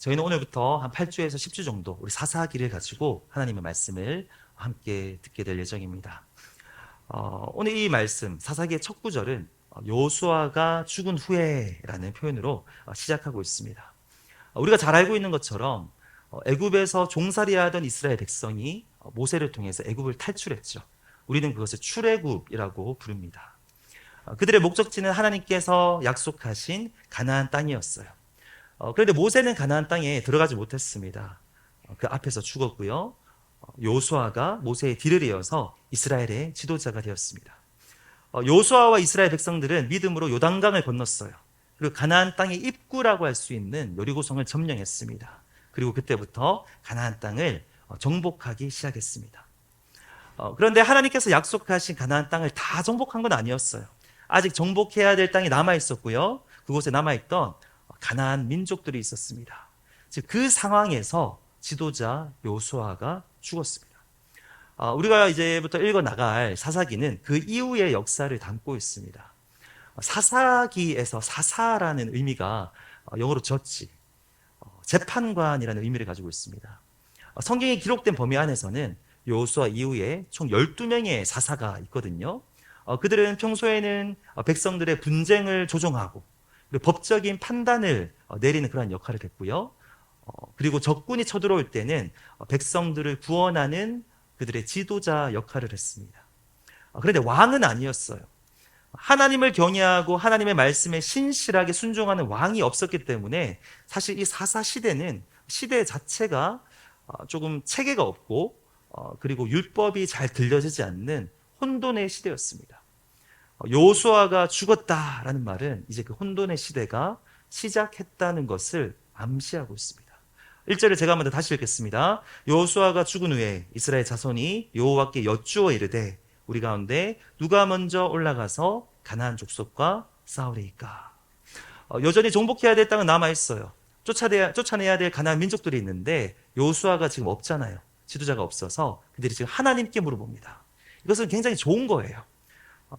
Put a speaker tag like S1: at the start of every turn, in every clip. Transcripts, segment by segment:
S1: 저희는 오늘부터 한 8주에서 10주 정도 우리 사사기를 가지고 하나님의 말씀을 함께 듣게 될 예정입니다. 오늘 이 말씀 사사기의 첫 구절은 요수아가 죽은 후에라는 표현으로 시작하고 있습니다. 우리가 잘 알고 있는 것처럼 애굽에서 종살이하던 이스라엘 백성이 모세를 통해서 애굽을 탈출했죠. 우리는 그것을 출애굽이라고 부릅니다. 그들의 목적지는 하나님께서 약속하신 가나안 땅이었어요. 그런데 모세는 가나안 땅에 들어가지 못했습니다. 그 앞에서 죽었고요. 요수아가 모세의 뒤를 이어서 이스라엘의 지도자가 되었습니다. 요수아와 이스라엘 백성들은 믿음으로 요단강을 건넜어요. 그리고 가나안 땅의 입구라고 할 수 있는 여리고성을 점령했습니다. 그리고 그때부터 가나안 땅을 정복하기 시작했습니다. 그런데 하나님께서 약속하신 가나안 땅을 다 정복한 건 아니었어요. 아직 정복해야 될 땅이 남아 있었고요. 그곳에 남아있던 가나안 민족들이 있었습니다. 즉 그 상황에서 지도자 요수아가 죽었습니다. 우리가 이제부터 읽어 나갈 사사기는 그 이후의 역사를 담고 있습니다. 사사기에서 사사라는 의미가 영어로 저지, 재판관이라는 의미를 가지고 있습니다. 성경에 기록된 범위 안에서는 요수아 이후에 총 12명의 사사가 있거든요. 그들은 평소에는 백성들의 분쟁을 조정하고 법적인 판단을 내리는 그런 역할을 했고요. 그리고 적군이 쳐들어올 때는 백성들을 구원하는 그들의 지도자 역할을 했습니다. 그런데 왕은 아니었어요. 하나님을 경외하고 하나님의 말씀에 신실하게 순종하는 왕이 없었기 때문에 사실 이 사사 시대는 시대 자체가 조금 체계가 없고 그리고 율법이 잘 들려지지 않는 혼돈의 시대였습니다. 요수아가 죽었다라는 말은 이제 그 혼돈의 시대가 시작했다는 것을 암시하고 있습니다. 1절을 제가 한번 더 다시 읽겠습니다. 요수아가 죽은 후에 이스라엘 자손이 여호와께 여쭈어 이르되 우리 가운데 누가 먼저 올라가서 가나안 족속과 싸우리이까. 여전히 정복해야 될 땅은 남아 있어요. 쫓아내야 될 가나안 민족들이 있는데 요수아가 지금 없잖아요. 지도자가 없어서 그들이 지금 하나님께 물어봅니다. 이것은 굉장히 좋은 거예요.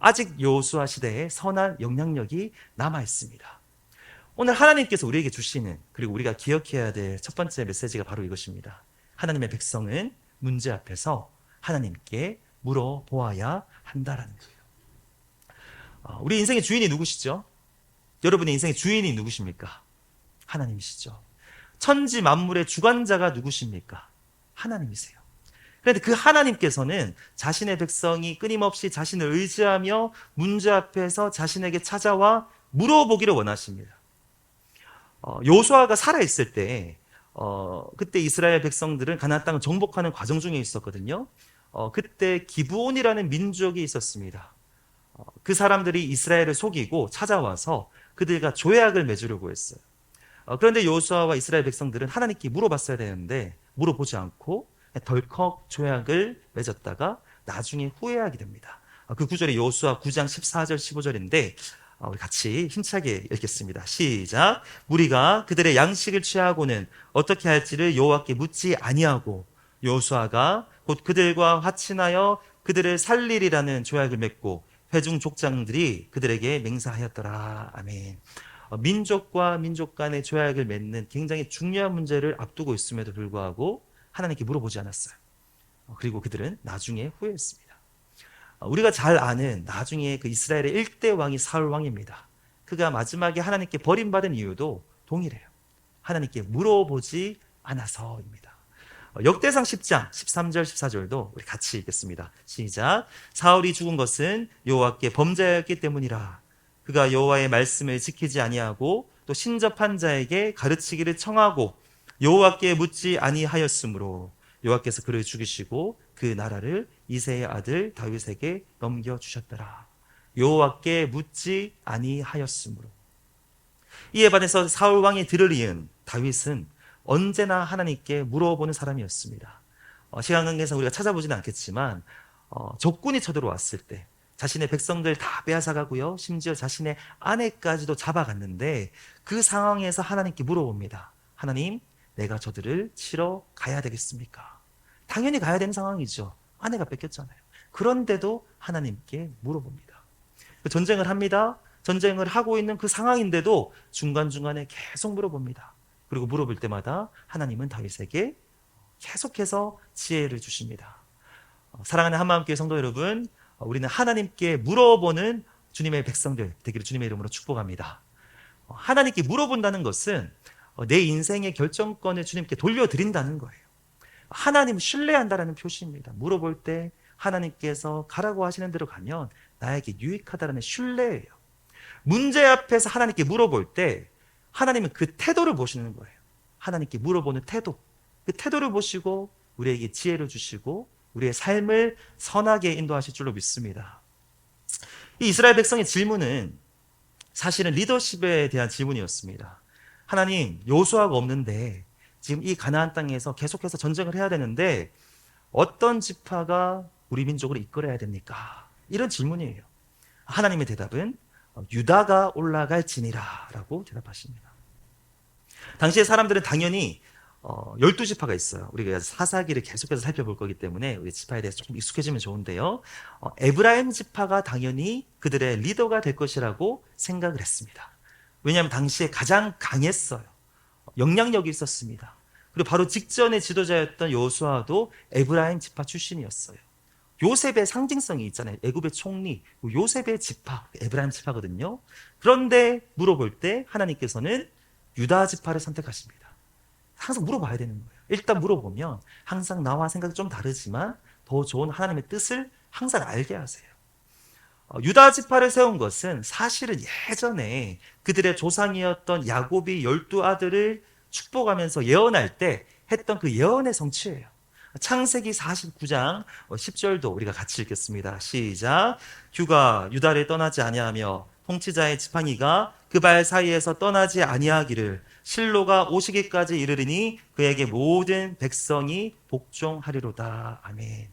S1: 아직 요수아 시대에 선한 영향력이 남아 있습니다. 오늘 하나님께서 우리에게 주시는 그리고 우리가 기억해야 될 첫 번째 메시지가 바로 이것입니다. 하나님의 백성은 문제 앞에서 하나님께 물어보아야 한다라는 거예요. 우리 인생의 주인이 누구시죠? 여러분의 인생의 주인이 누구십니까? 하나님이시죠. 천지 만물의 주관자가 누구십니까? 하나님이세요. 그런데 그 하나님께서는 자신의 백성이 끊임없이 자신을 의지하며 문제 앞에서 자신에게 찾아와 물어보기를 원하십니다. 요수아가 살아있을 때 그때 이스라엘 백성들은 가나안 땅을 정복하는 과정 중에 있었거든요. 그때 기브온이라는 민족이 있었습니다. 그 사람들이 이스라엘을 속이고 찾아와서 그들과 조약을 맺으려고 했어요. 그런데 요수아와 이스라엘 백성들은 하나님께 물어봤어야 되는데 물어보지 않고 덜컥 조약을 맺었다가 나중에 후회하게 됩니다. 그 구절이 요수아 9장 14절 15절인데 우리 같이 힘차게 읽겠습니다. 시작. 무리가 그들의 양식을 취하고는 어떻게 할지를 여호와께 묻지 아니하고 요수아가 곧 그들과 화친하여 그들을 살리리라는 조약을 맺고 회중 족장들이 그들에게 맹세하였더라. 아멘. 민족과 민족 간의 조약을 맺는 굉장히 중요한 문제를 앞두고 있음에도 불구하고 하나님께 물어보지 않았어요. 그리고 그들은 나중에 후회했습니다. 우리가 잘 아는 나중에 그 이스라엘의 1대 왕이 사울 왕입니다. 그가 마지막에 하나님께 버림받은 이유도 동일해요. 하나님께 물어보지 않아서입니다. 역대상 10장 13절 14절도 우리 같이 읽겠습니다. 시작. 사울이 죽은 것은 여호와께 범죄하였기 때문이라. 그가 여호와의 말씀을 지키지 아니하고 또 신접한 자에게 가르치기를 청하고 여호와께 묻지 아니하였으므로 여호와께서 그를 죽이시고 그 나라를 이새의 아들 다윗에게 넘겨주셨더라. 여호와께 묻지 아니하였으므로. 이에 반해서 사울 왕의 들을 이은 다윗은 언제나 하나님께 물어보는 사람이었습니다. 시간 관계상 우리가 찾아보지는 않겠지만 적군이 쳐들어왔을 때 자신의 백성들 다 빼앗아가고요. 심지어 자신의 아내까지도 잡아갔는데 그 상황에서 하나님께 물어봅니다. 하나님, 내가 저들을 치러 가야 되겠습니까? 당연히 가야 되는 상황이죠. 아내가 뺏겼잖아요. 그런데도 하나님께 물어봅니다. 전쟁을 합니다. 전쟁을 하고 있는 그 상황인데도 중간중간에 계속 물어봅니다. 그리고 물어볼 때마다 하나님은 다윗에게 계속해서 지혜를 주십니다. 사랑하는 한마음교회 성도 여러분, 우리는 하나님께 물어보는 주님의 백성들 되기를 주님의 이름으로 축복합니다. 하나님께 물어본다는 것은 내 인생의 결정권을 주님께 돌려드린다는 거예요. 하나님 신뢰한다는 표시입니다. 물어볼 때 하나님께서 가라고 하시는 대로 가면 나에게 유익하다는 신뢰예요. 문제 앞에서 하나님께 물어볼 때 하나님은 그 태도를 보시는 거예요. 하나님께 물어보는 태도, 그 태도를 보시고 우리에게 지혜를 주시고 우리의 삶을 선하게 인도하실 줄로 믿습니다. 이 이스라엘 백성의 질문은 사실은 리더십에 대한 질문이었습니다. 하나님, 여호수아가 없는데 지금 이 가나안 땅에서 계속해서 전쟁을 해야 되는데 어떤 지파가 우리 민족을 이끌어야 됩니까? 이런 질문이에요. 하나님의 대답은 유다가 올라갈지니라 라고 대답하십니다. 당시의 사람들은 당연히 12지파가 있어요. 우리가 사사기를 계속해서 살펴볼 거기 때문에 우리 지파에 대해서 조금 익숙해지면 좋은데요. 에브라임 지파가 당연히 그들의 리더가 될 것이라고 생각을 했습니다. 왜냐하면 당시에 가장 강했어요. 영향력이 있었습니다. 그리고 바로 직전의 지도자였던 여호수아도 에브라임 지파 출신이었어요. 요셉의 상징성이 있잖아요. 애굽의 총리, 요셉의 지파, 에브라임 지파거든요. 그런데 물어볼 때 하나님께서는 유다 지파를 선택하십니다. 항상 물어봐야 되는 거예요. 일단 물어보면 항상 나와 생각이 좀 다르지만 더 좋은 하나님의 뜻을 항상 알게 하세요. 유다 지파를 세운 것은 사실은 예전에 그들의 조상이었던 야곱이 12아들을 축복하면서 예언할 때 했던 그 예언의 성취예요. 창세기 49장 10절도 우리가 같이 읽겠습니다. 시작. 휴가 유다를 떠나지 아니하며 통치자의 지팡이가 그 발 사이에서 떠나지 아니하기를 실로가 오시기까지 이르리니 그에게 모든 백성이 복종하리로다. 아멘.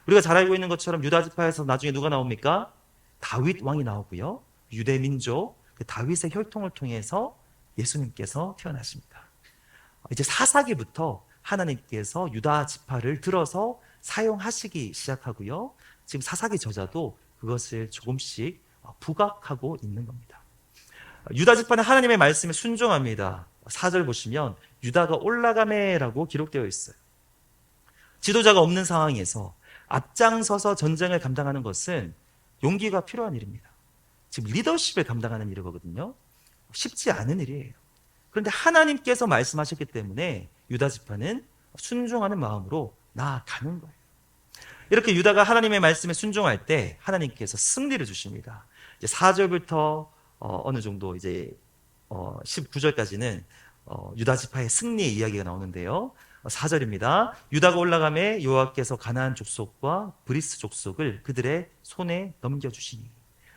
S1: 우리가 잘 알고 있는 것처럼 유다 지파에서 나중에 누가 나옵니까? 다윗 왕이 나오고요. 유대 민족 그 다윗의 혈통을 통해서 예수님께서 태어나십니다. 이제 사사기부터 하나님께서 유다 지파를 들어서 사용하시기 시작하고요. 지금 사사기 저자도 그것을 조금씩 부각하고 있는 겁니다. 유다 지파는 하나님의 말씀에 순종합니다. 4절 보시면 유다가 올라가매라고 기록되어 있어요. 지도자가 없는 상황에서 앞장서서 전쟁을 감당하는 것은 용기가 필요한 일입니다. 지금 리더십을 감당하는 일이거든요. 쉽지 않은 일이에요. 그런데 하나님께서 말씀하셨기 때문에 유다 지파는 순종하는 마음으로 나아가는 거예요. 이렇게 유다가 하나님의 말씀에 순종할 때 하나님께서 승리를 주십니다. 이제 4절부터 어느 정도 이제 19절까지는 유다 지파의 승리의 이야기가 나오는데요. 4절입니다. 유다가 올라가매 여호와께서 가나안 족속과 브리스 족속을 그들의 손에 넘겨주시니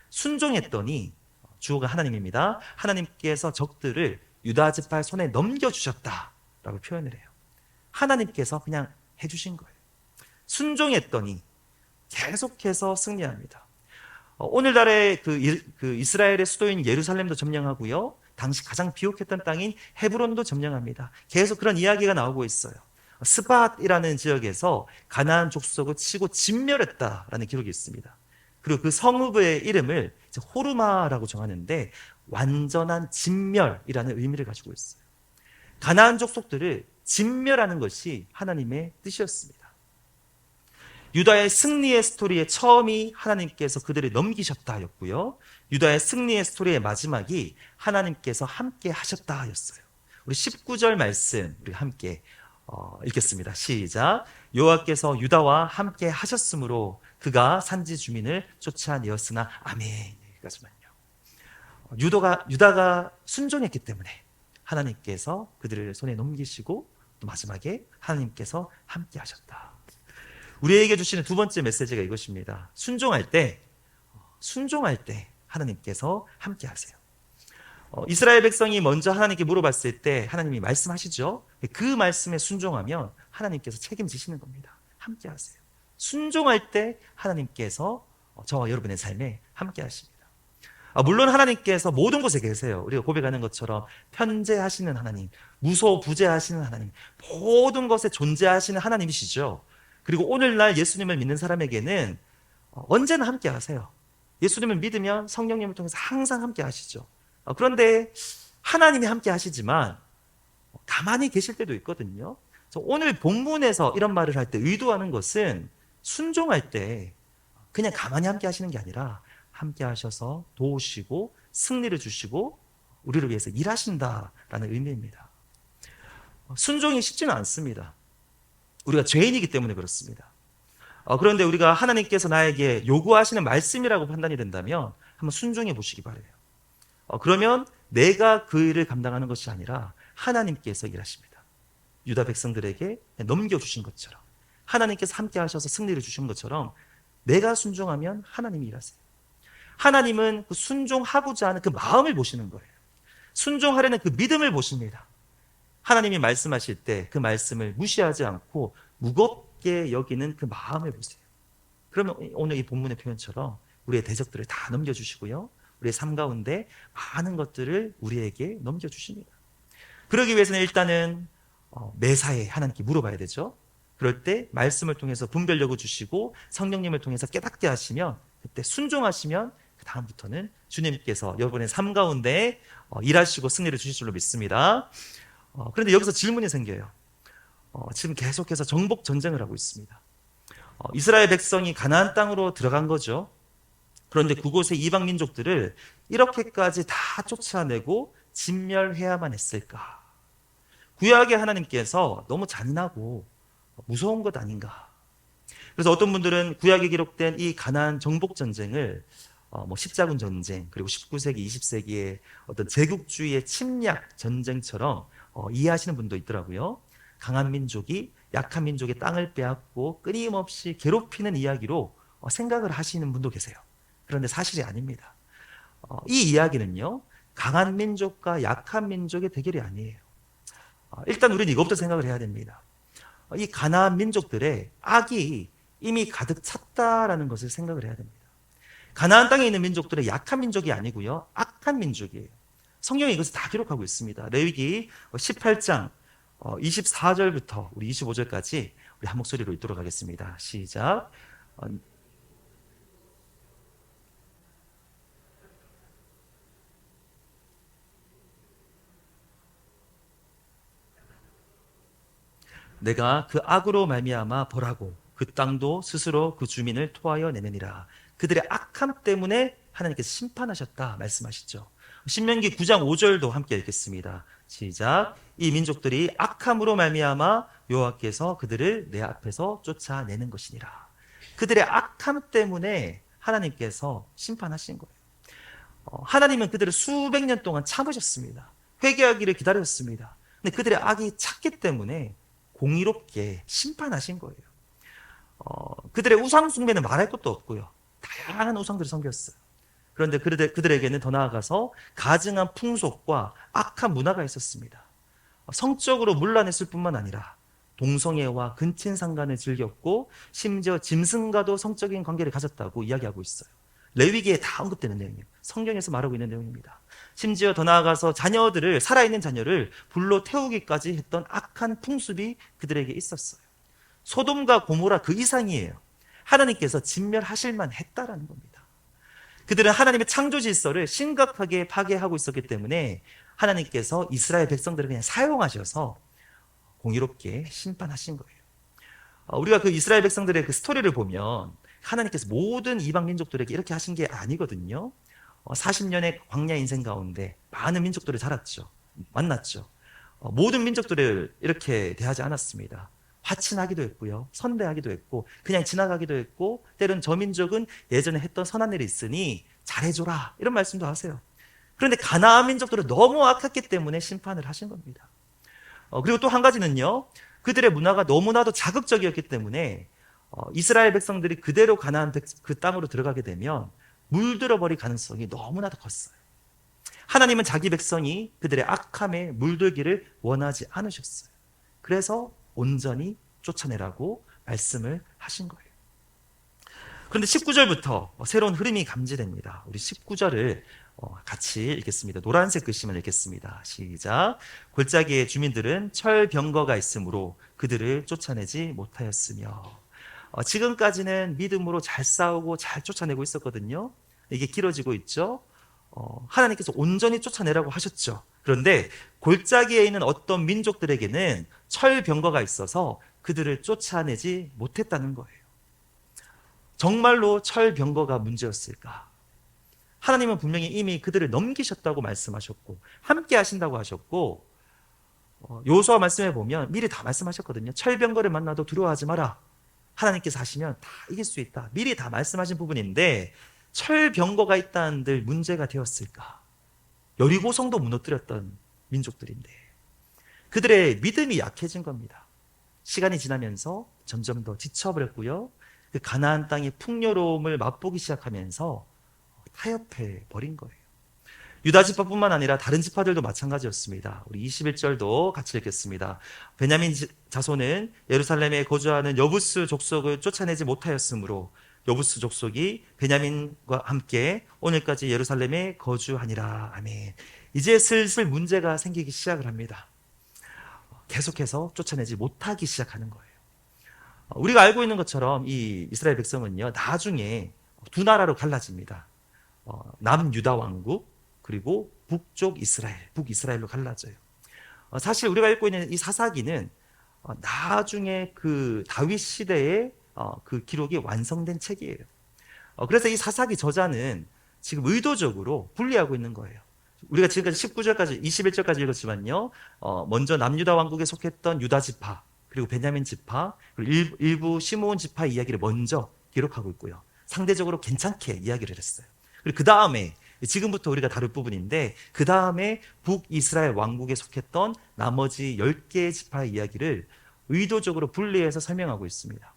S1: 순종했더니 주어가 하나님입니다. 하나님께서 적들을 유다 지파의 손에 넘겨주셨다라고 표현을 해요. 하나님께서 그냥 해주신 거예요. 순종했더니 계속해서 승리합니다. 오늘날의 그 이스라엘의 수도인 예루살렘도 점령하고요. 당시 가장 비옥했던 땅인 헤브론도 점령합니다. 계속 그런 이야기가 나오고 있어요. 스밧이라는 지역에서 가나안 족속을 치고 진멸했다라는 기록이 있습니다. 그리고 그 성읍의 이름을 호르마라고 정하는데 완전한 진멸이라는 의미를 가지고 있어요. 가나안 족속들을 진멸하는 것이 하나님의 뜻이었습니다. 유다의 승리의 스토리의 처음이 하나님께서 그들을 넘기셨다였고요. 유다의 승리의 스토리의 마지막이 하나님께서 함께 하셨다였어요. 우리 19절 말씀 우리 함께 읽겠습니다. 시작. 여호와께서 유다와 함께 하셨으므로 그가 산지 주민을 쫓아내었으나 아멘. 여기까지만요. 유다가 순종했기 때문에 하나님께서 그들을 손에 넘기시고 또 마지막에 하나님께서 함께 하셨다. 우리에게 주시는 두 번째 메시지가 이것입니다. 순종할 때 하나님께서 함께 하세요. 이스라엘 백성이 먼저 하나님께 물어봤을 때 하나님이 말씀하시죠. 그 말씀에 순종하면 하나님께서 책임지시는 겁니다. 함께 하세요. 순종할 때 하나님께서 저와 여러분의 삶에 함께 하십니다. 물론 하나님께서 모든 곳에 계세요. 우리가 고백하는 것처럼 편재하시는 하나님, 무소부재하시는 하나님, 모든 것에 존재하시는 하나님이시죠. 그리고 오늘날 예수님을 믿는 사람에게는 언제나 함께 하세요. 예수님을 믿으면 성령님을 통해서 항상 함께 하시죠. 그런데 하나님이 함께 하시지만 가만히 계실 때도 있거든요. 그래서 오늘 본문에서 이런 말을 할 때 의도하는 것은 순종할 때 그냥 가만히 함께 하시는 게 아니라 함께 하셔서 도우시고 승리를 주시고 우리를 위해서 일하신다라는 의미입니다. 순종이 쉽지는 않습니다. 우리가 죄인이기 때문에 그렇습니다. 그런데 우리가 하나님께서 나에게 요구하시는 말씀이라고 판단이 된다면 한번 순종해 보시기 바래요. 그러면 내가 그 일을 감당하는 것이 아니라 하나님께서 일하십니다. 유다 백성들에게 넘겨주신 것처럼 하나님께서 함께 하셔서 승리를 주신 것처럼 내가 순종하면 하나님이 일하세요. 하나님은 그 순종하고자 하는 그 마음을 보시는 거예요. 순종하려는 그 믿음을 보십니다. 하나님이 말씀하실 때 그 말씀을 무시하지 않고 무겁게 여기는 그 마음을 보세요. 그러면 오늘 이 본문의 표현처럼 우리의 대적들을 다 넘겨주시고요. 우리의 삶 가운데 많은 것들을 우리에게 넘겨주십니다. 그러기 위해서는 일단은 매사에 하나님께 물어봐야 되죠. 그럴 때 말씀을 통해서 분별력을 주시고 성령님을 통해서 깨닫게 하시면 그때 순종하시면 그 다음부터는 주님께서 여러분의 삶 가운데 일하시고 승리를 주실 줄로 믿습니다. 그런데 여기서 질문이 생겨요. 지금 계속해서 정복 전쟁을 하고 있습니다. 이스라엘 백성이 가나안 땅으로 들어간 거죠. 그런데 그곳의 이방 민족들을 이렇게까지 다 쫓아내고 진멸해야만 했을까? 구약의 하나님께서 너무 잔인하고 무서운 것 아닌가? 그래서 어떤 분들은 구약에 기록된 이 가나안 정복 전쟁을 십자군 전쟁 그리고 19세기, 20세기의 어떤 제국주의의 침략 전쟁처럼 이해하시는 분도 있더라고요. 강한 민족이 약한 민족의 땅을 빼앗고 끊임없이 괴롭히는 이야기로 생각을 하시는 분도 계세요. 그런데 사실이 아닙니다. 이 이야기는요, 강한 민족과 약한 민족의 대결이 아니에요. 일단 우리는 이것부터 생각을 해야 됩니다. 이 가나안 민족들의 악이 이미 가득 찼다라는 것을 생각을 해야 됩니다. 가나안 땅에 있는 민족들은 약한 민족이 아니고요, 악한 민족이에요. 성경에 이것을 다 기록하고 있습니다. 레위기 18장 24절부터 우리 25절까지 우리 한 목소리로 읽도록 하겠습니다. 시작. 내가 그 악으로 말미암아 벌하고 그 땅도 스스로 그 주민을 토하여 내느니라. 그들의 악함 때문에 하나님께서 심판하셨다 말씀하시죠. 신명기 9장 5절도 함께 읽겠습니다. 시작. 이 민족들이 악함으로 말미암아 여호와께서 그들을 내 앞에서 쫓아내는 것이니라. 그들의 악함 때문에 하나님께서 심판하신 거예요. 하나님은 그들을 수백 년 동안 참으셨습니다. 회개하기를 기다렸습니다. 근데 그들의 악이 찼기 때문에 공의롭게 심판하신 거예요. 그들의 우상 숭배는 말할 것도 없고요. 다양한 우상들을 섬겼어요. 그런데 그들에게는 더 나아가서 가증한 풍속과 악한 문화가 있었습니다. 성적으로 문란했을 뿐만 아니라 동성애와 근친상간을 즐겼고 심지어 짐승과도 성적인 관계를 가졌다고 이야기하고 있어요. 레위기에 다 언급되는 내용이에요. 성경에서 말하고 있는 내용입니다. 심지어 더 나아가서 살아있는 자녀를 불로 태우기까지 했던 악한 풍습이 그들에게 있었어요. 소돔과 고모라 그 이상이에요. 하나님께서 진멸하실만 했다라는 겁니다. 그들은 하나님의 창조 질서를 심각하게 파괴하고 있었기 때문에 하나님께서 이스라엘 백성들을 그냥 사용하셔서 공의롭게 심판하신 거예요. 우리가 그 이스라엘 백성들의 그 스토리를 보면 하나님께서 모든 이방 민족들에게 이렇게 하신 게 아니거든요. 40년의 광야 인생 가운데 많은 민족들을 만났죠. 모든 민족들을 이렇게 대하지 않았습니다. 화친하기도 했고요. 선대하기도 했고 그냥 지나가기도 했고 때론 저 민족은 예전에 했던 선한 일이 있으니 잘해줘라 이런 말씀도 하세요. 그런데 가나안 민족들은 너무 악했기 때문에 심판을 하신 겁니다. 그리고 또 한 가지는요. 그들의 문화가 너무나도 자극적이었기 때문에 이스라엘 백성들이 그대로 가나안 그 땅으로 들어가게 되면 물들어 버릴 가능성이 너무나도 컸어요. 하나님은 자기 백성이 그들의 악함에 물들기를 원하지 않으셨어요. 그래서 온전히 쫓아내라고 말씀을 하신 거예요. 그런데 19절부터 새로운 흐름이 감지됩니다. 우리 19절을 같이 읽겠습니다. 노란색 글씨만 읽겠습니다. 시작. 골짜기의 주민들은 철병거가 있으므로 그들을 쫓아내지 못하였으며. 지금까지는 믿음으로 잘 싸우고 잘 쫓아내고 있었거든요. 이게 길어지고 있죠. 하나님께서 온전히 쫓아내라고 하셨죠. 그런데 골짜기에 있는 어떤 민족들에게는 철병거가 있어서 그들을 쫓아내지 못했다는 거예요. 정말로 철병거가 문제였을까? 하나님은 분명히 이미 그들을 넘기셨다고 말씀하셨고 함께 하신다고 하셨고, 여호수아 말씀에 보면 미리 다 말씀하셨거든요. 철병거를 만나도 두려워하지 마라. 하나님께서 하시면 다 이길 수 있다. 미리 다 말씀하신 부분인데 철병거가 있다는들 문제가 되었을까? 여리고성도 무너뜨렸던 민족들인데 그들의 믿음이 약해진 겁니다. 시간이 지나면서 점점 더 지쳐버렸고요. 그 가나안 땅의 풍요로움을 맛보기 시작하면서 타협해 버린 거예요. 유다 지파뿐만 아니라 다른 지파들도 마찬가지였습니다. 우리 21절도 같이 읽겠습니다. 베냐민 자손은 예루살렘에 거주하는 여부스 족속을 쫓아내지 못하였으므로 여부스 족속이 베냐민과 함께 오늘까지 예루살렘에 거주하니라. 아멘. 이제 슬슬 문제가 생기기 시작을 합니다. 계속해서 쫓아내지 못하기 시작하는 거예요. 우리가 알고 있는 것처럼 이 이스라엘 백성은요, 나중에 두 나라로 갈라집니다. 남유다 왕국 그리고 북쪽 이스라엘, 북이스라엘로 갈라져요. 사실 우리가 읽고 있는 이 사사기는 나중에 그 다윗 시대에 그 기록이 완성된 책이에요. 그래서 이 사사기 저자는 지금 의도적으로 분리하고 있는 거예요. 우리가 지금까지 19절까지 21절까지 읽었지만요, 먼저 남유다 왕국에 속했던 유다 지파, 그리고 베냐민 지파, 그리고 일부 시므온 지파 이야기를 먼저 기록하고 있고요. 상대적으로 괜찮게 이야기를 했어요. 그리고 그 다음에 지금부터 우리가 다룰 부분인데, 그 다음에 북이스라엘 왕국에 속했던 나머지 10개의 지파의 이야기를 의도적으로 분리해서 설명하고 있습니다.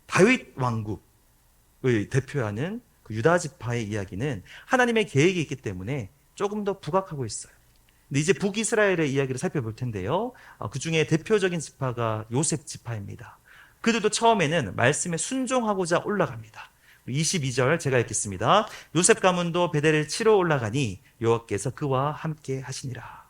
S1: 다윗 왕국을 대표하는 그 유다 지파의 이야기는 하나님의 계획이 있기 때문에 조금 더 부각하고 있어요. 근데 이제 북이스라엘의 이야기를 살펴볼 텐데요. 그 중에 대표적인 지파가 요셉 지파입니다. 그들도 처음에는 말씀에 순종하고자 올라갑니다. 22절 제가 읽겠습니다. 요셉 가문도 베델을 치러 올라가니 여호와께서 그와 함께 하시니라.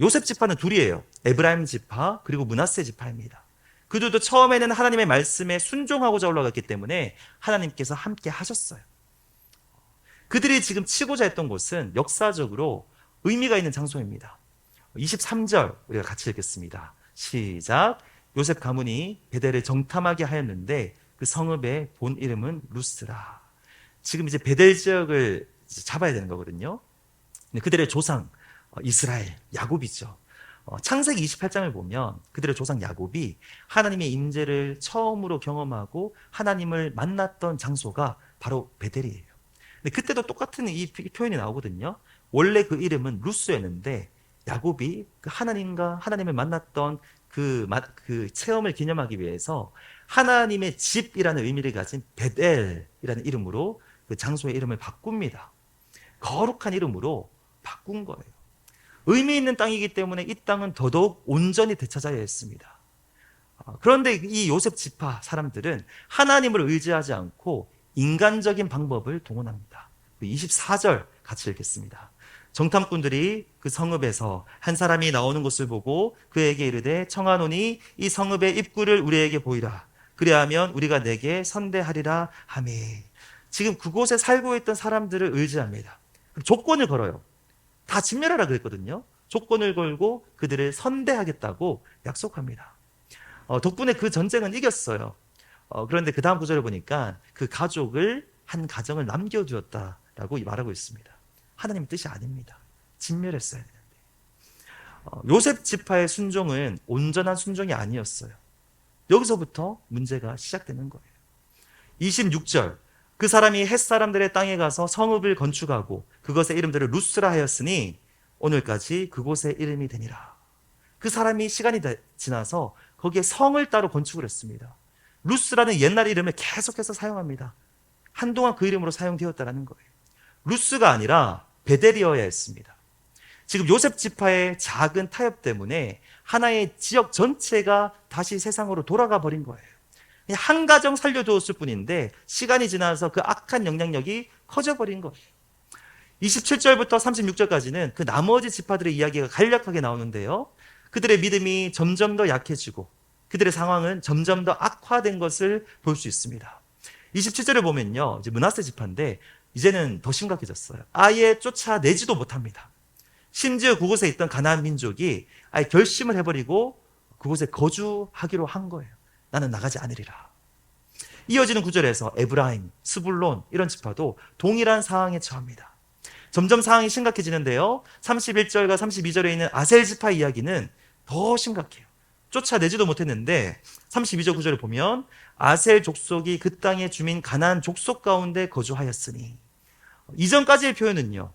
S1: 요셉 지파는 둘이에요. 에브라임 지파 그리고 므낫세 지파입니다. 그들도 처음에는 하나님의 말씀에 순종하고자 올라갔기 때문에 하나님께서 함께 하셨어요. 그들이 지금 치고자 했던 곳은 역사적으로 의미가 있는 장소입니다. 23절 우리가 같이 읽겠습니다. 시작. 요셉 가문이 베델을 정탐하게 하였는데 그 성읍의 본 이름은 루스라. 지금 이제 베델 지역을 잡아야 되는 거거든요. 그들의 조상 이스라엘, 야곱이죠. 창세기 28장을 보면 그들의 조상 야곱이 하나님의 임재를 처음으로 경험하고 하나님을 만났던 장소가 바로 베델이에요. 근데 그때도 똑같은 이 표현이 나오거든요. 원래 그 이름은 루스였는데 야곱이 그 하나님과 하나님을 만났던 그 체험을 기념하기 위해서 하나님의 집이라는 의미를 가진 베델이라는 이름으로 그 장소의 이름을 바꿉니다. 거룩한 이름으로 바꾼 거예요. 의미 있는 땅이기 때문에 이 땅은 더더욱 온전히 되찾아야 했습니다. 그런데 이 요셉 지파 사람들은 하나님을 의지하지 않고 인간적인 방법을 동원합니다. 24절 같이 읽겠습니다. 정탐꾼들이 그 성읍에서 한 사람이 나오는 것을 보고 그에게 이르되 청하노니 이 성읍의 입구를 우리에게 보이라. 그리하면 우리가 내게 선대하리라 하매. 지금 그곳에 살고 있던 사람들을 의지합니다. 조건을 걸어요. 다 진멸하라 그랬거든요. 조건을 걸고 그들을 선대하겠다고 약속합니다. 덕분에 그 전쟁은 이겼어요. 그런데 그 다음 구절을 보니까 그 가족을 한 가정을 남겨두었다라고 말하고 있습니다. 하나님의 뜻이 아닙니다. 진멸했어야 되는데. 요셉 지파의 순종은 온전한 순종이 아니었어요. 여기서부터 문제가 시작되는 거예요. 26절 그 사람이 헷사람들의 땅에 가서 성읍을 건축하고 그것의 이름들을 루스라 하였으니 오늘까지 그곳의 이름이 되니라. 그 사람이 시간이 지나서 거기에 성을 따로 건축을 했습니다. 루스라는 옛날 이름을 계속해서 사용합니다. 한동안 그 이름으로 사용되었다는 거예요. 루스가 아니라 베델이어야 했습니다. 지금 요셉 지파의 작은 타협 때문에 하나의 지역 전체가 다시 세상으로 돌아가 버린 거예요. 그냥 한 가정 살려두었을 뿐인데 시간이 지나서 그 악한 영향력이 커져버린 거예요. 27절부터 36절까지는 그 나머지 지파들의 이야기가 간략하게 나오는데요. 그들의 믿음이 점점 더 약해지고 그들의 상황은 점점 더 악화된 것을 볼 수 있습니다. 27절을 보면요, 이제 므낫세 지파인데 이제는 더 심각해졌어요. 아예 쫓아내지도 못합니다. 심지어 그곳에 있던 가나안 민족이 아예 결심을 해버리고 그곳에 거주하기로 한 거예요. 나는 나가지 않으리라. 이어지는 구절에서 에브라임, 스불론 이런 지파도 동일한 상황에 처합니다. 점점 상황이 심각해지는데요. 31절과 32절에 있는 아셀 지파 이야기는 더 심각해요. 쫓아내지도 못했는데 32절 구절을 보면 아셀 족속이 그 땅의 주민 가나안 족속 가운데 거주하였으니, 이전까지의 표현은요,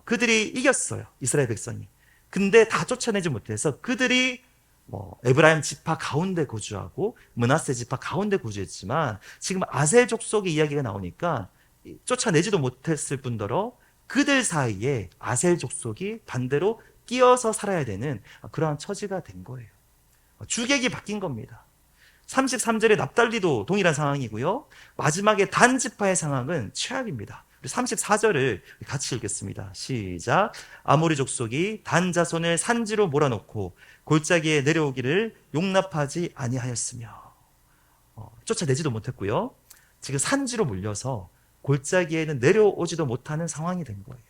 S1: 그들이 이겼어요. 이스라엘 백성이. 근데 다 쫓아내지 못해서 그들이 에브라임 지파 가운데 거주하고 므낫세 지파 가운데 거주했지만, 지금 아셀 족속의 이야기가 나오니까 쫓아내지도 못했을 뿐더러 그들 사이에 아셀 족속이 반대로 끼어서 살아야 되는 그러한 처지가 된 거예요. 주객이 바뀐 겁니다. 33절에 납달리도 동일한 상황이고요. 마지막에 단 지파의 상황은 최악입니다. 34절을 같이 읽겠습니다. 시작. 아모리 족속이 단 자손을 산지로 몰아놓고 골짜기에 내려오기를 용납하지 아니하였으며, 쫓아내지도 못했고요. 지금 산지로 몰려서 골짜기에는 내려오지도 못하는 상황이 된 거예요.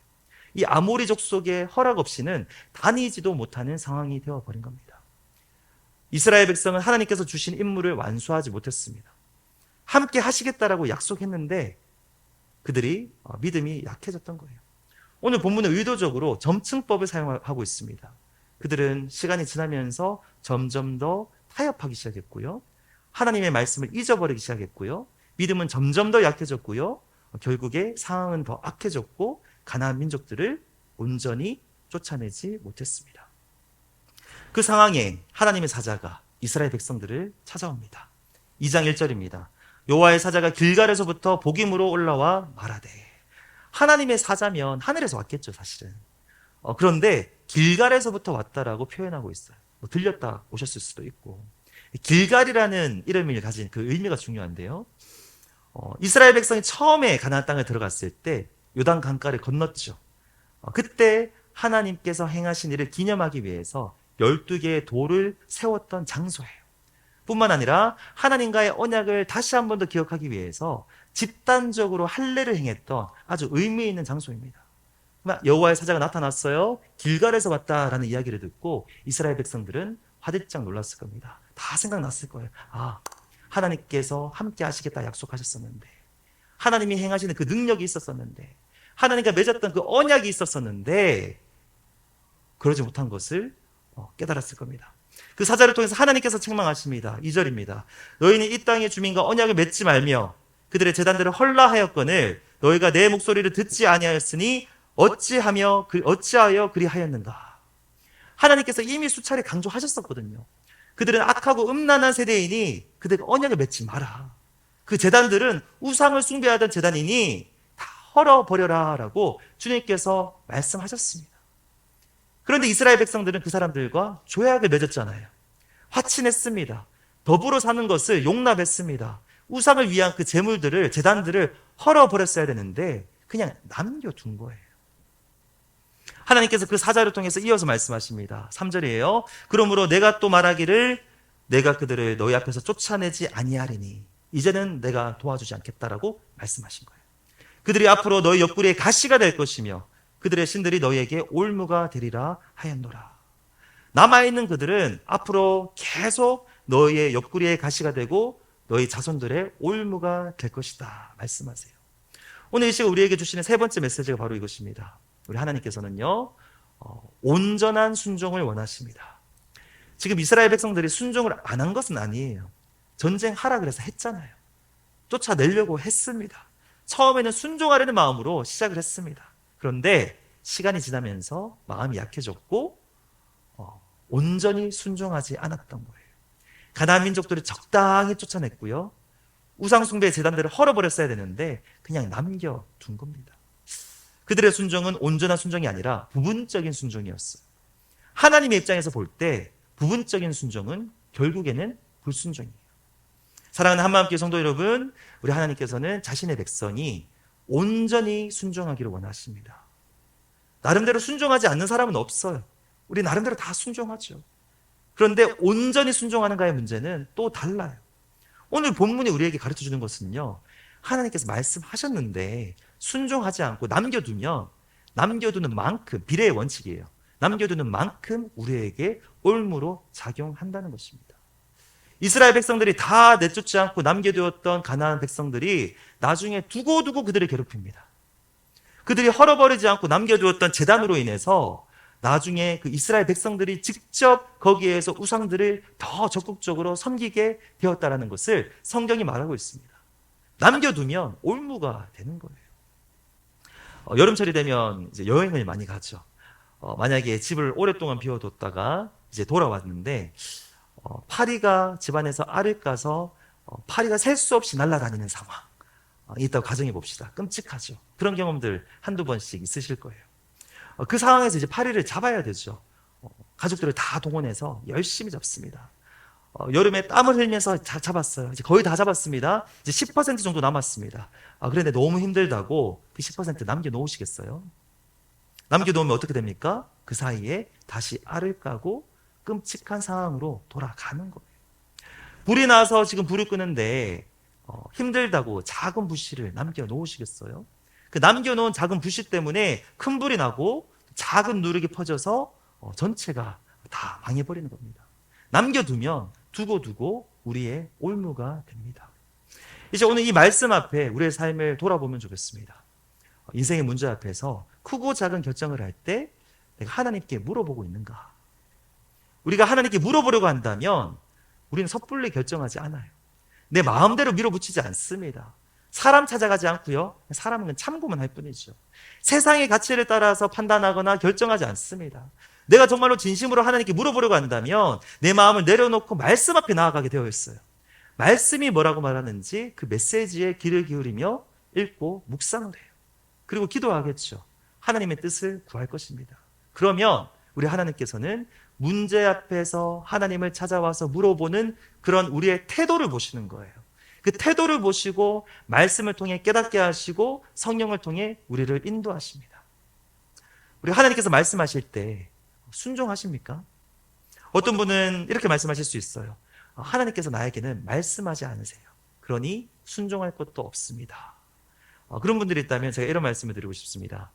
S1: 이 아모리 족속의 허락 없이는 다니지도 못하는 상황이 되어버린 겁니다. 이스라엘 백성은 하나님께서 주신 임무를 완수하지 못했습니다. 함께 하시겠다라고 약속했는데 그들이 믿음이 약해졌던 거예요. 오늘 본문은 의도적으로 점층법을 사용하고 있습니다. 그들은 시간이 지나면서 점점 더 타협하기 시작했고요. 하나님의 말씀을 잊어버리기 시작했고요. 믿음은 점점 더 약해졌고요. 결국에 상황은 더 악해졌고 가나안 민족들을 온전히 쫓아내지 못했습니다. 그 상황에 하나님의 사자가 이스라엘 백성들을 찾아옵니다. 2장 1절입니다. 여호와의 사자가 길갈에서부터 복임으로 올라와 말하되. 하나님의 사자면 하늘에서 왔겠죠, 사실은. 그런데 길갈에서부터 왔다라고 표현하고 있어요. 들렸다 오셨을 수도 있고. 길갈이라는 이름을 가진 그 의미가 중요한데요. 이스라엘 백성이 처음에 가나안 땅에 들어갔을 때 요단 강가를 건넜죠. 그때 하나님께서 행하신 일을 기념하기 위해서 12개의 돌을 세웠던 장소예요. 뿐만 아니라 하나님과의 언약을 다시 한 번 더 기억하기 위해서 집단적으로 할례를 행했던 아주 의미 있는 장소입니다. 여호와의 사자가 나타났어요. 길갈에서 왔다라는 이야기를 듣고 이스라엘 백성들은 화들짝 놀랐을 겁니다. 다 생각났을 거예요. 하나님께서 함께 하시겠다 약속하셨었는데, 하나님이 행하시는 그 능력이 있었었는데, 하나님과 맺었던 그 언약이 있었었는데 그러지 못한 것을 깨달았을 겁니다. 그 사자를 통해서 하나님께서 책망하십니다. 2절입니다. 너희는 이 땅의 주민과 언약을 맺지 말며 그들의 제단들을 헐라하였거늘 너희가 내 목소리를 듣지 아니하였으니 어찌하여 그리하였는가. 하나님께서 이미 수차례 강조하셨었거든요. 그들은 악하고 음란한 세대이니 그들과 언약을 맺지 마라. 그 제단들은 우상을 숭배하던 제단이니 다 헐어버려라 라고 주님께서 말씀하셨습니다. 그런데 이스라엘 백성들은 그 사람들과 조약을 맺었잖아요. 화친했습니다. 더불어 사는 것을 용납했습니다. 우상을 위한 그 제물들을, 제단들을 헐어버렸어야 되는데 그냥 남겨둔 거예요. 하나님께서 그 사자를 통해서 이어서 말씀하십니다. 3절이에요. 그러므로 내가 또 말하기를 내가 그들을 너희 앞에서 쫓아내지 아니하리니 이제는 내가 도와주지 않겠다라고 말씀하신 거예요. 그들이 앞으로 너희 옆구리에 가시가 될 것이며 그들의 신들이 너희에게 올무가 되리라 하였노라. 남아있는 그들은 앞으로 계속 너희의 옆구리에 가시가 되고 너희 자손들의 올무가 될 것이다 말씀하세요. 오늘 이 시간 우리에게 주시는 세 번째 메시지가 바로 이것입니다. 우리 하나님께서는요, 온전한 순종을 원하십니다. 지금 이스라엘 백성들이 순종을 안 한 것은 아니에요. 전쟁하라 그래서 했잖아요. 쫓아내려고 했습니다. 처음에는 순종하려는 마음으로 시작을 했습니다. 그런데 시간이 지나면서 마음이 약해졌고 온전히 순종하지 않았던 거예요. 가나안 민족들을 적당히 쫓아냈고요. 우상숭배의 제단들을 헐어버렸어야 되는데 그냥 남겨둔 겁니다. 그들의 순종은 온전한 순종이 아니라 부분적인 순종이었어요. 하나님의 입장에서 볼 때 부분적인 순종은 결국에는 불순종이에요. 사랑하는 한마음교회 성도 여러분, 우리 하나님께서는 자신의 백성이 온전히 순종하기를 원하십니다. 나름대로 순종하지 않는 사람은 없어요. 우리 나름대로 다 순종하죠. 그런데 온전히 순종하는가의 문제는 또 달라요. 오늘 본문이 우리에게 가르쳐 주는 것은요, 하나님께서 말씀하셨는데 순종하지 않고 남겨두면 남겨두는 만큼, 비례의 원칙이에요. 남겨두는 만큼 우리에게 올무로 작용한다는 것입니다. 이스라엘 백성들이 다 내쫓지 않고 남겨두었던 가나안 백성들이 나중에 두고두고 그들을 괴롭힙니다. 그들이 헐어버리지 않고 남겨두었던 제단으로 인해서 나중에 그 이스라엘 백성들이 직접 거기에서 우상들을 더 적극적으로 섬기게 되었다는 것을 성경이 말하고 있습니다. 남겨두면 올무가 되는 거예요. 여름철이 되면 이제 여행을 많이 가죠. 만약에 집을 오랫동안 비워뒀다가 이제 돌아왔는데 파리가 집안에서 알을 까서 파리가 셀 수 없이 날아다니는 상황 있다고 가정해 봅시다. 끔찍하죠. 그런 경험들 한두 번씩 있으실 거예요. 그 상황에서 이제 파리를 잡아야 되죠. 가족들을 다 동원해서 열심히 잡습니다. 여름에 땀을 흘리면서 잡았어요. 이제 거의 다 잡았습니다. 이제 10% 정도 남았습니다. 그런데 너무 힘들다고 그 10% 남겨놓으시겠어요? 남겨놓으면 어떻게 됩니까? 그 사이에 다시 알을 까고 끔찍한 상황으로 돌아가는 거예요. 불이 나서 지금 불을 끄는데 힘들다고 작은 불씨를 남겨놓으시겠어요? 그 남겨놓은 작은 불씨 때문에 큰 불이 나고 작은 누룩이 퍼져서 전체가 다 망해버리는 겁니다. 남겨두면 두고두고 우리의 올무가 됩니다. 이제 오늘 이 말씀 앞에 우리의 삶을 돌아보면 좋겠습니다. 인생의 문제 앞에서 크고 작은 결정을 할 때 내가 하나님께 물어보고 있는가? 우리가 하나님께 물어보려고 한다면 우리는 섣불리 결정하지 않아요. 내 마음대로 밀어붙이지 않습니다. 사람 찾아가지 않고요. 사람은 참고만 할 뿐이죠. 세상의 가치를 따라서 판단하거나 결정하지 않습니다. 내가 정말로 진심으로 하나님께 물어보려고 한다면 내 마음을 내려놓고 말씀 앞에 나아가게 되어 있어요. 말씀이 뭐라고 말하는지 그 메시지에 귀를 기울이며 읽고 묵상을 해요. 그리고 기도하겠죠. 하나님의 뜻을 구할 것입니다. 그러면 우리 하나님께서는 문제 앞에서 하나님을 찾아와서 물어보는 그런 우리의 태도를 보시는 거예요. 그 태도를 보시고 말씀을 통해 깨닫게 하시고 성령을 통해 우리를 인도하십니다. 우리 하나님께서 말씀하실 때 순종하십니까? 어떤 분은 이렇게 말씀하실 수 있어요. 하나님께서 나에게는 말씀하지 않으세요. 그러니 순종할 것도 없습니다. 그런 분들이 있다면 제가 이런 말씀을 드리고 싶습니다.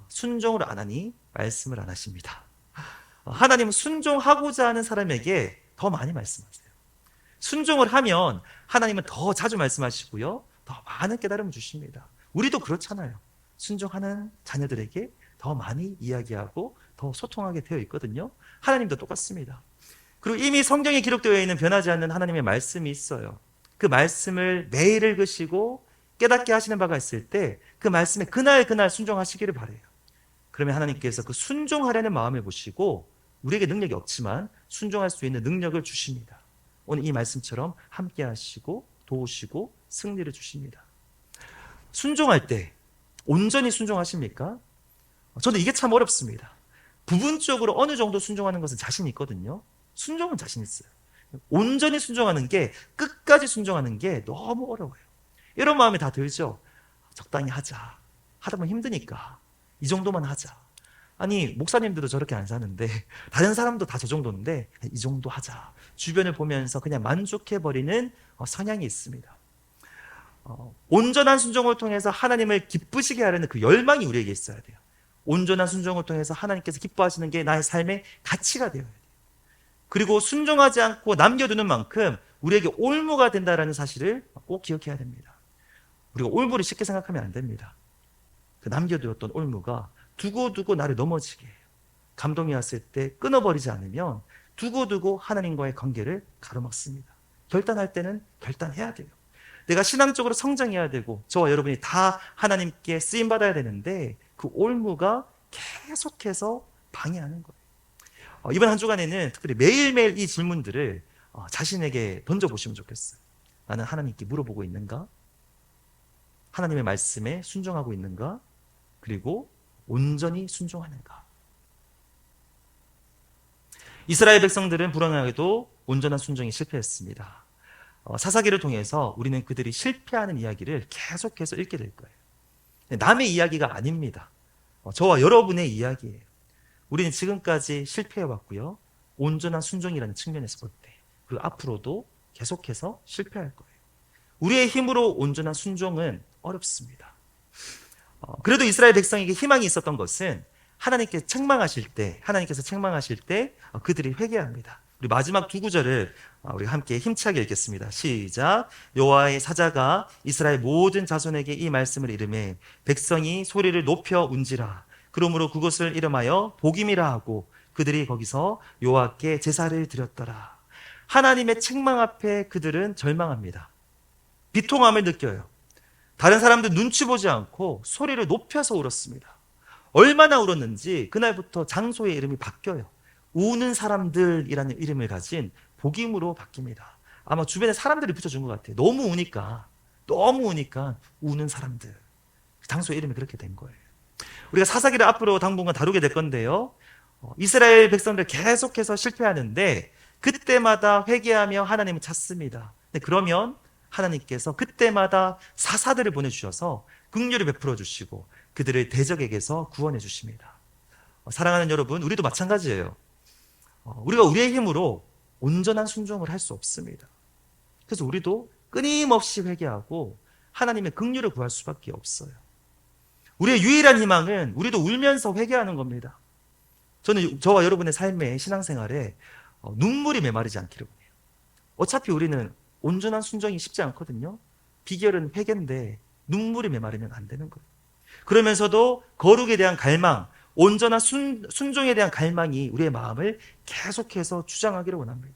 S1: 순종을 안 하니 말씀을 안 하십니다. 하나님은 순종하고자 하는 사람에게 더 많이 말씀하세요. 순종을 하면 하나님은 더 자주 말씀하시고요. 더 많은 깨달음을 주십니다. 우리도 그렇잖아요. 순종하는 자녀들에게 더 많이 이야기하고 더 소통하게 되어 있거든요. 하나님도 똑같습니다. 그리고 이미 성경에 기록되어 있는 변하지 않는 하나님의 말씀이 있어요. 그 말씀을 매일 읽으시고 깨닫게 하시는 바가 있을 때 그 말씀에 그날 순종하시기를 바라요. 그러면 하나님께서 그 순종하려는 마음을 보시고 우리에게 능력이 없지만 순종할 수 있는 능력을 주십니다. 오늘 이 말씀처럼 함께 하시고 도우시고 승리를 주십니다. 순종할 때 온전히 순종하십니까? 저는 이게 참 어렵습니다. 부분적으로 어느 정도 순종하는 것은 자신 있거든요. 순종은 자신 있어요. 온전히 순종하는 게, 끝까지 순종하는 게 너무 어려워요. 이런 마음이 다 들죠. 적당히 하자. 하다 보면 힘드니까 이 정도만 하자. 아니, 목사님들도 저렇게 안 사는데 다른 사람도 다 저 정도인데 이 정도 하자. 주변을 보면서 그냥 만족해버리는 성향이 있습니다. 온전한 순종을 통해서 하나님을 기쁘시게 하려는 그 열망이 우리에게 있어야 돼요. 온전한 순종을 통해서 하나님께서 기뻐하시는 게 나의 삶의 가치가 되어야 돼요. 그리고 순종하지 않고 남겨두는 만큼 우리에게 올무가 된다는 사실을 꼭 기억해야 됩니다. 우리가 올무를 쉽게 생각하면 안 됩니다. 그 남겨두었던 올무가 두고두고 나를 넘어지게 해요. 감동이 왔을 때 끊어버리지 않으면 두고두고 하나님과의 관계를 가로막습니다. 결단할 때는 결단해야 돼요. 내가 신앙적으로 성장해야 되고 저와 여러분이 다 하나님께 쓰임받아야 되는데 그 올무가 계속해서 방해하는 거예요. 이번 한 주간에는 특별히 매일매일 이 질문들을 자신에게 던져보시면 좋겠어요. 나는 하나님께 물어보고 있는가? 하나님의 말씀에 순종하고 있는가? 그리고 온전히 순종하는가? 이스라엘 백성들은 불행하게도 온전한 순종이 실패했습니다. 사사기를 통해서 우리는 그들이 실패하는 이야기를 계속해서 읽게 될 거예요. 남의 이야기가 아닙니다. 저와 여러분의 이야기예요. 우리는 지금까지 실패해왔고요. 온전한 순종이라는 측면에서 볼 때, 그리고 앞으로도 계속해서 실패할 거예요. 우리의 힘으로 온전한 순종은 어렵습니다. 그래도 이스라엘 백성에게 희망이 있었던 것은 하나님께서 책망하실 때 그들이 회개합니다. 우리 마지막 두 구절을 우리 함께 힘차게 읽겠습니다. 시작. 여호와의 사자가 이스라엘 모든 자손에게 이 말씀을 이르매 백성이 소리를 높여 운지라. 그러므로 그것을 이름하여 복임이라 하고 그들이 거기서 여호와께 제사를 드렸더라. 하나님의 책망 앞에 그들은 절망합니다. 비통함을 느껴요. 다른 사람들 눈치 보지 않고 소리를 높여서 울었습니다. 얼마나 울었는지 그날부터 장소의 이름이 바뀌어요. 우는 사람들이라는 이름을 가진 복임으로 바뀝니다. 아마 주변에 사람들이 붙여준 것 같아요. 너무 우니까 우는 사람들. 장소의 이름이 그렇게 된 거예요. 우리가 사사기를 앞으로 당분간 다루게 될 건데요. 이스라엘 백성들 계속해서 실패하는데 그때마다 회개하며 하나님을 찾습니다. 그러면 하나님께서 그때마다 사사들을 보내주셔서 긍휼을 베풀어 주시고 그들을 대적에게서 구원해 주십니다. 사랑하는 여러분, 우리도 마찬가지예요. 우리가 우리의 힘으로 온전한 순종을 할 수 없습니다. 그래서 우리도 끊임없이 회개하고 하나님의 긍휼을 구할 수밖에 없어요. 우리의 유일한 희망은 우리도 울면서 회개하는 겁니다. 저는 저와 여러분의 삶의 신앙생활에 눈물이 메마르지 않기를 원해요. 어차피 우리는 온전한 순종이 쉽지 않거든요. 비결은 회개인데 눈물이 메마르면 안 되는 거예요. 그러면서도 거룩에 대한 갈망, 온전한 순종에 대한 갈망이 우리의 마음을 계속해서 주장하기를 원합니다.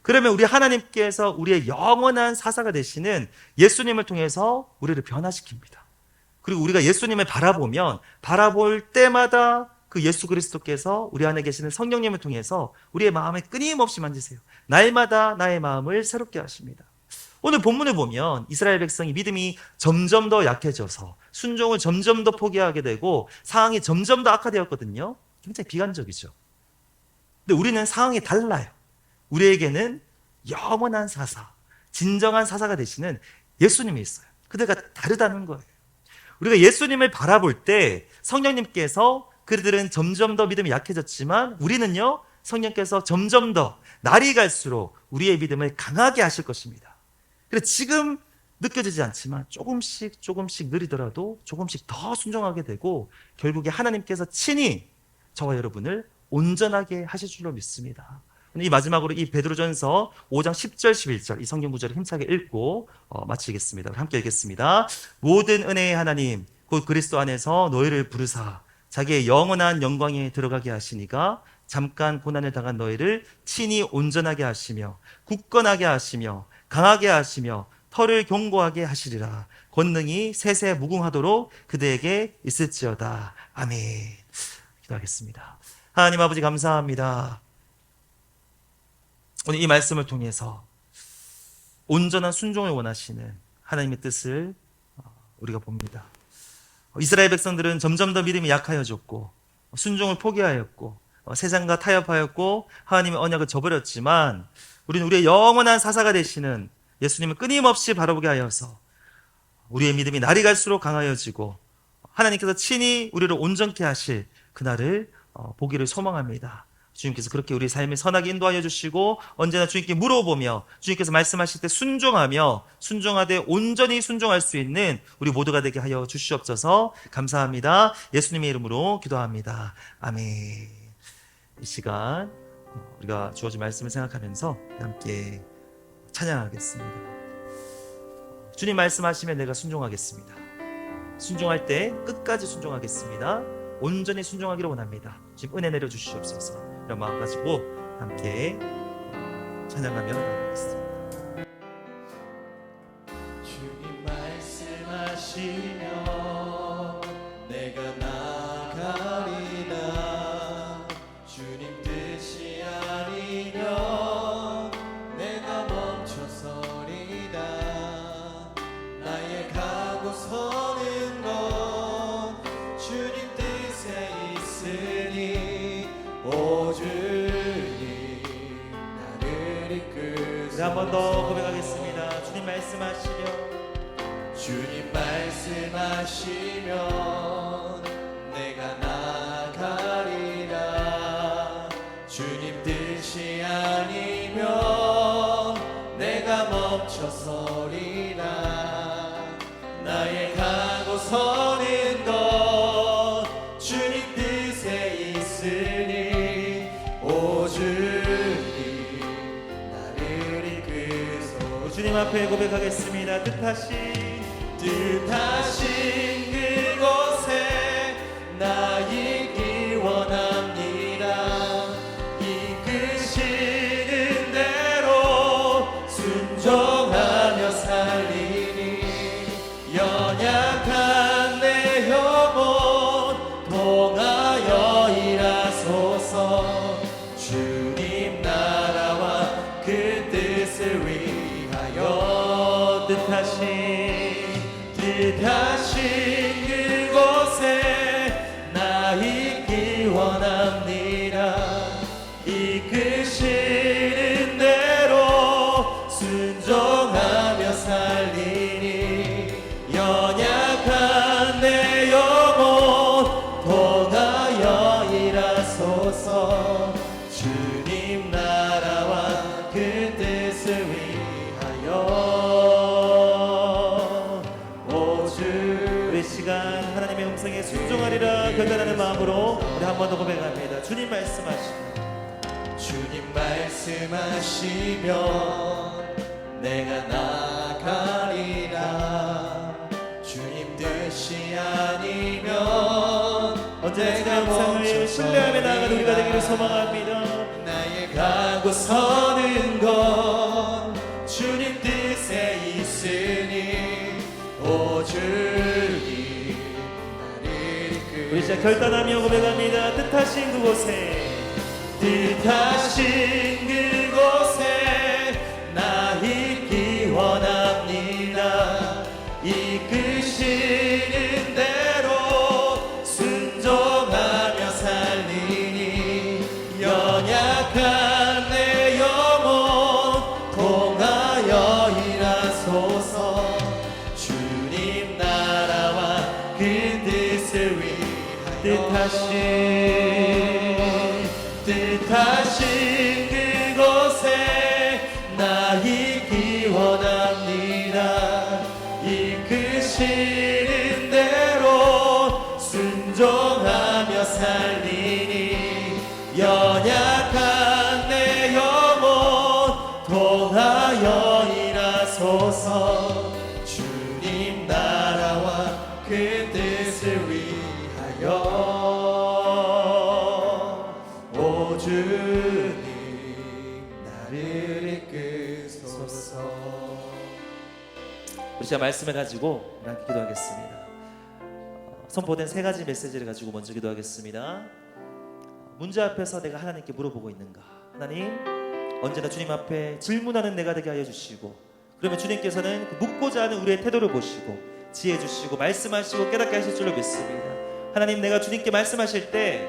S1: 그러면 우리 하나님께서 우리의 영원한 사사가 되시는 예수님을 통해서 우리를 변화시킵니다. 그리고 우리가 예수님을 바라볼 때마다 그 예수 그리스도께서 우리 안에 계시는 성령님을 통해서 우리의 마음을 끊임없이 만지세요. 날마다 나의 마음을 새롭게 하십니다. 오늘 본문을 보면 이스라엘 백성이 믿음이 점점 더 약해져서 순종을 점점 더 포기하게 되고 상황이 점점 더 악화되었거든요. 굉장히 비관적이죠. 근데 우리는 상황이 달라요. 우리에게는 영원한 사사, 진정한 사사가 되시는 예수님이 있어요. 그들과 다르다는 거예요. 우리가 예수님을 바라볼 때 성령님께서 그들은 점점 더 믿음이 약해졌지만 우리는요, 성령께서 점점 더 날이 갈수록 우리의 믿음을 강하게 하실 것입니다. 그래서 지금 느껴지지 않지만 조금씩 느리더라도 조금씩 더 순종하게 되고 결국에 하나님께서 친히 저와 여러분을 온전하게 하실 줄로 믿습니다. 이 마지막으로 이 베드로전서 5장 10절 11절 이 성경 구절을 힘차게 읽고 마치겠습니다. 함께 읽겠습니다. 모든 은혜의 하나님 곧 그리스도 안에서 너희를 부르사 자기의 영원한 영광에 들어가게 하시니가 잠깐 고난을 당한 너희를 친히 온전하게 하시며 굳건하게 하시며 강하게 하시며 털을 견고하게 하시리라. 권능이 세세 무궁하도록 그대에게 있을지어다. 아멘. 기도하겠습니다. 하나님 아버지 감사합니다. 오늘 이 말씀을 통해서 온전한 순종을 원하시는 하나님의 뜻을 우리가 봅니다. 이스라엘 백성들은 점점 더 믿음이 약하여졌고 순종을 포기하였고 세상과 타협하였고 하나님의 언약을 저버렸지만 우리는 우리의 영원한 사사가 되시는 예수님을 끊임없이 바라보게 하여서 우리의 믿음이 날이 갈수록 강하여지고 하나님께서 친히 우리를 온전케 하실 그날을 보기를 소망합니다. 주님께서 그렇게 우리 삶을 선하게 인도하여 주시고 언제나 주님께 물어보며 주님께서 말씀하실 때 순종하되 온전히 순종할 수 있는 우리 모두가 되게 하여 주시옵소서. 감사합니다. 예수님의 이름으로 기도합니다. 아멘. 이 시간 우리가 주어진 말씀을 생각하면서 함께 찬양하겠습니다. 주님 말씀하시면 내가 순종하겠습니다. 순종할 때 끝까지 순종하겠습니다. 온전히 순종하기를 원합니다. 지금 은혜 내려주시옵소서. 이런 마음 가지고 함께 찬양하며 나가겠습니다.
S2: 주님 말씀하시면 내가 나가리라. 주님 뜻이 아니면 내가 멈춰서리라. 나의 가고 서는 것 주님 뜻에 있으니 오 주님 나를 이끄소서.
S1: 우리 한 번 더 고백하겠습니다. 주님 말씀하시면 내가 나가리라. 주님 뜻이 아니면 내가 멈춰서리라. 나의 가고 서는 주님 앞에 고백하겠습니다.
S2: 뜻하신 그곳에 나 있기 원합니다. 이끄시는 대로 순종하며 살리니 연약한 내 영혼 통하여 일하소서. 주님 나라와 그 뜻을 위하여 뜻하신 그곳에 나 있기 원합니다. 이끄시는 대로 순종하며 살리니 연약한 내 영혼 통하여 일하소서. 주님 나라와 그 뜻을 위하여
S1: 우리 시간 하나님의 음성에 순종하리라 결단하는 마음으로 우리 한 번 더 고백합니다. 주님 말씀하시고
S2: 주님 말씀하시면 내가 나가리라. 주님 뜻이 아니면
S1: 언제나 음성을 신뢰하며 나아가는 우리가 되기를 소망합니다.
S2: 나의 가고 서는 건 주님 뜻에 있으니 오 주님 나를
S1: 우리 시작 결단하며 고백합니다. 뜻하신 그곳에
S2: 나 있기 원합니다. 이끄시는 대로 순종하며 살리니 연약한 내 영혼 통하여 일하소서. 주님 나라와 그 뜻을 위하여 뜻하신 그곳에 나 있기 원합니다. 이끄시는 대로 순종하며 살리니 연약한 내 영혼 통하여 일하소서. 주님 나라와 그 뜻을 위하여 오 주님 나를 이끄소서.
S1: 우리 시작 말씀을 가지고 함께 기도하겠습니다. 선포된 세 가지 메시지를 가지고 먼저 기도하겠습니다. 문제 앞에서 내가 하나님께 물어보고 있는가? 하나님, 언제나 주님 앞에 질문하는 내가 되게 하여 주시고, 그러면 주님께서는 그 묻고자 하는 우리의 태도를 보시고 지혜 주시고 말씀하시고 깨닫게 하실 줄로 믿습니다. 하나님, 내가 주님께 말씀하실 때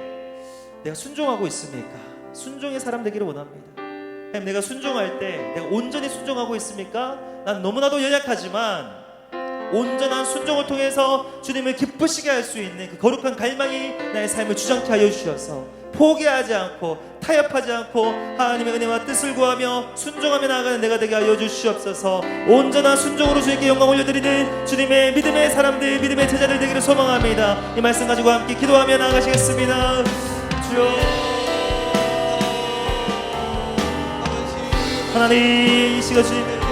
S1: 내가 순종하고 있습니까? 순종의 사람 되기를 원합니다. 하나님, 내가 순종할 때 내가 온전히 순종하고 있습니까? 난 너무나도 연약하지만 온전한 순종을 통해서 주님을 기쁘시게 할 수 있는 그 거룩한 갈망이 나의 삶을 주장케 하여 주셔서 포기하지 않고 타협하지 않고 하나님의 은혜와 뜻을 구하며 순종하며 나아가는 내가 되게 하여 주시옵소서. 온전한 순종으로 주님께 영광 올려드리는 주님의 믿음의 사람들, 믿음의 제자들 되기를 소망합니다. 이 말씀 가지고 함께 기도하며 나아가시겠습니다. 주여, 하나님, 이 시간 주님의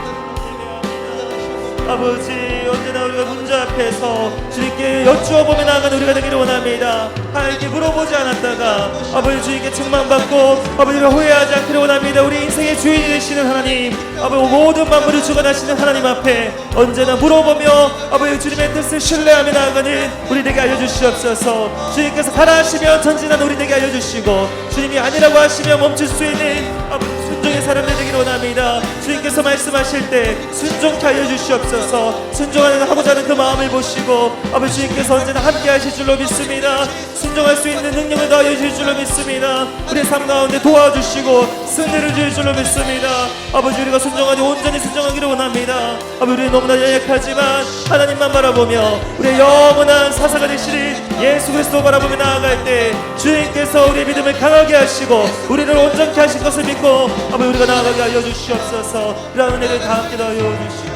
S1: 아버지, 언제나 우리가 문제 앞에서 주님께 여쭈어보며 나아가는 우리가 되기를 원합니다. 하나님께 물어보지 않았다가 아버지 주님께 책망받고 아버지가 후회하지 않기를 원합니다. 우리 인생의 주인이 되시는 하나님, 아버지 모든 만물을 주관하시는 하나님 앞에 언제나 물어보며 아버지 주님의 뜻을 신뢰하며 나아가는 우리 되게 알려주시옵소서. 주님께서 가라 하시면 전진하는 우리 되게 알려주시고 주님이 아니라고 하시면 멈출 수 있는 아버지 순종의 사람들 되기를 원합니다. 주님께서 말씀하실 때 순종케 하여 주시옵소서. 순종하는 하고자 하는 그 마음을 보시고 아버지 주님께서 언제나 함께 하실 줄로 믿습니다. 순종할 수 있는 능력을 더하여 주실 줄로 믿습니다. 우리의 삶 가운데 도와주시고 승리를 주실 줄로 믿습니다. 아버지, 우리가 순종하니 온전히 순종하기를 원합니다. 아버지, 우리는 너무나 연약하지만 하나님만 바라보며 우리의 영원한 사사가 되시는 예수 그리스도 바라보며 나아갈 때 주님께서 우리의 믿음을 강하게 하시고 우리를 온전케 하실 것을 믿고 아버지 우리가 나아가게 하여 주시옵소서. 이러한 은혜를 다 함께 더하여 주시옵소서.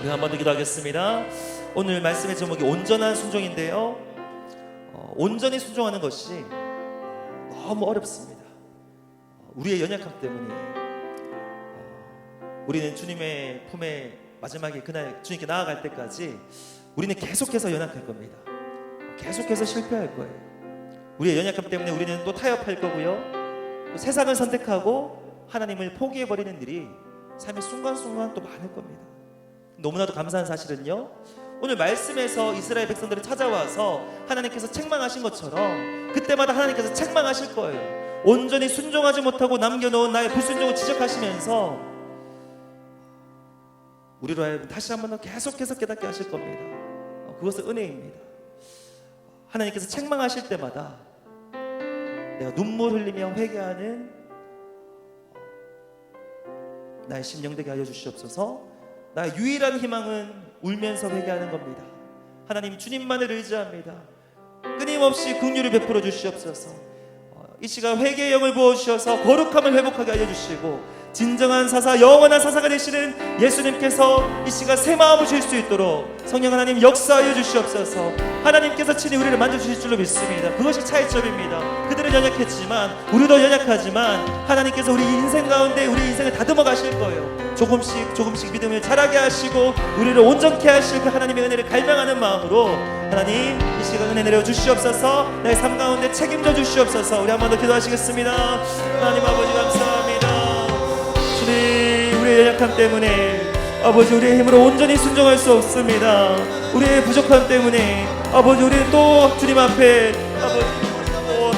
S1: 우리가 한 번 더 기도하겠습니다. 오늘 말씀의 제목이 온전한 순종인데요, 온전히 순종하는 것이 너무 어렵습니다. 우리의 연약함 때문에
S2: 우리는 주님의 품에 마지막에 그날 주님께 나아갈 때까지 우리는 계속해서 연약할 겁니다. 계속해서 실패할 거예요. 우리의 연약함 때문에 우리는 또 타협할 거고요. 또 세상을 선택하고 하나님을 포기해버리는 일이 삶의 순간순간 또 많을 겁니다. 너무나도 감사한 사실은요, 오늘 말씀에서 이스라엘 백성들을 찾아와서 하나님께서 책망하신 것처럼 그때마다 하나님께서 책망하실 거예요. 온전히 순종하지 못하고 남겨놓은 나의 불순종을 지적하시면서 우리로 하여금 다시 한번 더 계속해서 깨닫게 하실 겁니다. 그것은 은혜입니다. 하나님께서 책망하실 때마다 내가 눈물 흘리며 회개하는 나의 심령 되게 하여 주시옵소서. 나의 유일한 희망은 울면서 회개하는 겁니다. 하나님, 주님만을 의지합니다. 끊임없이 긍휼을 베풀어 주시옵소서. 이 시간 회개의 영을 부어주셔서 거룩함을 회복하게 하여 주시고, 진정한 사사, 영원한 사사가 되시는 예수님께서 이 시간 새 마음을 주실 수 있도록 성령 하나님 역사하여 주시옵소서. 하나님께서 친히 우리를 만져주실 줄로 믿습니다. 그것이 차이점입니다. 그들은 연약했지만, 우리도 연약하지만 하나님께서 우리 인생 가운데 우리 인생을 다듬어 가실 거예요. 조금씩 믿음을 자라게 하시고 우리를 온전케 하실 그 하나님의 은혜를 갈망하는 마음으로 하나님, 이 시간 은혜 내려 주시옵소서. 내 삶 가운데 책임져 주시옵소서. 우리 한 번 더 기도하시겠습니다. 하나님 아버지 감사합니다. 주님, 우리의 연약함 때문에 아버지 우리의 힘으로 온전히 순종할 수 없습니다. 우리의 부족함 때문에 아버지 우리는 또 주님 앞에 아버지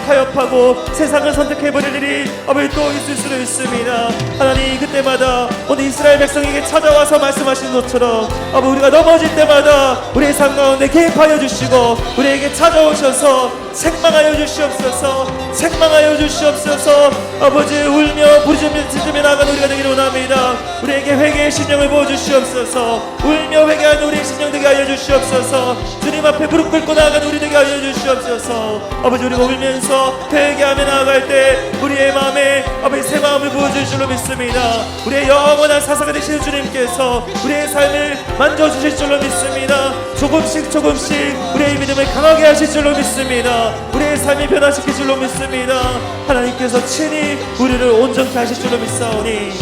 S2: 타협하고 세상을 선택해버릴 일이 아버지 또 있을 수도 있습니다. 하나님, 그때마다 오늘 이스라엘 백성에게 찾아와서 말씀하신 것처럼 아버지 우리가 넘어질 때마다 우리의 삶 가운데 개입하여 주시고 우리에게 찾아오셔서 책망하여 주시옵소서. 책망하여 주시옵소서. 아버지 울며 부르짖으며 나아가는 우리가 되기를 원합니다. 우리에게 회개의 심령을 부어주시옵소서. 울며 회개하는 우리의 심령 되게 하여 주시옵소서. 주님 앞에 무릎 꿇고 나아가는 우리 되게 하여 주시옵소서. 아버지, 우리가 울면서 회개하며 나아갈 때 우리의 마음에 아버지 새 마음을 부어줄 줄로 믿습니다. 우리의 영원한 사사가 되시는 주님께서 우리의 삶을 만져주실 줄로 믿습니다. 조금씩 우리의 믿음을 강하게 하실 줄로 믿습니다. 우리의 삶이 변화시킬 줄로 믿습니다. 하나님께서 친히 우리를 온전케 하실 줄로 믿사오니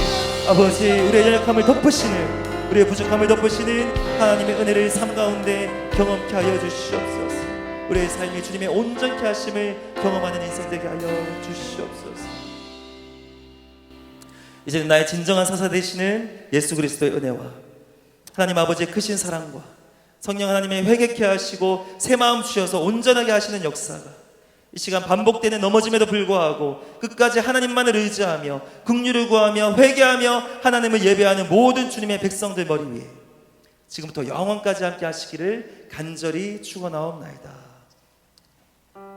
S2: 아버지, 우리의 연약함을 덮으시는, 우리의 부족함을 덮으시는 하나님의 은혜를 삶 가운데 경험케 하여 주시옵소서. 우리의 삶이 주님의 온전케 하심을 경험하는 인생 되게 하여 주시옵소서. 이제는 나의 진정한 사사 되시는 예수 그리스도의 은혜와 하나님 아버지의 크신 사랑과 성령 하나님의 회개케 하시고 새 마음 주셔서 온전하게 하시는 역사가 이 시간 반복되는 넘어짐에도 불구하고 끝까지 하나님만을 의지하며 긍휼을 구하며 회개하며 하나님을 예배하는 모든 주님의 백성들 머리 위에 지금부터 영원까지 함께 하시기를 간절히 축원하옵나이다.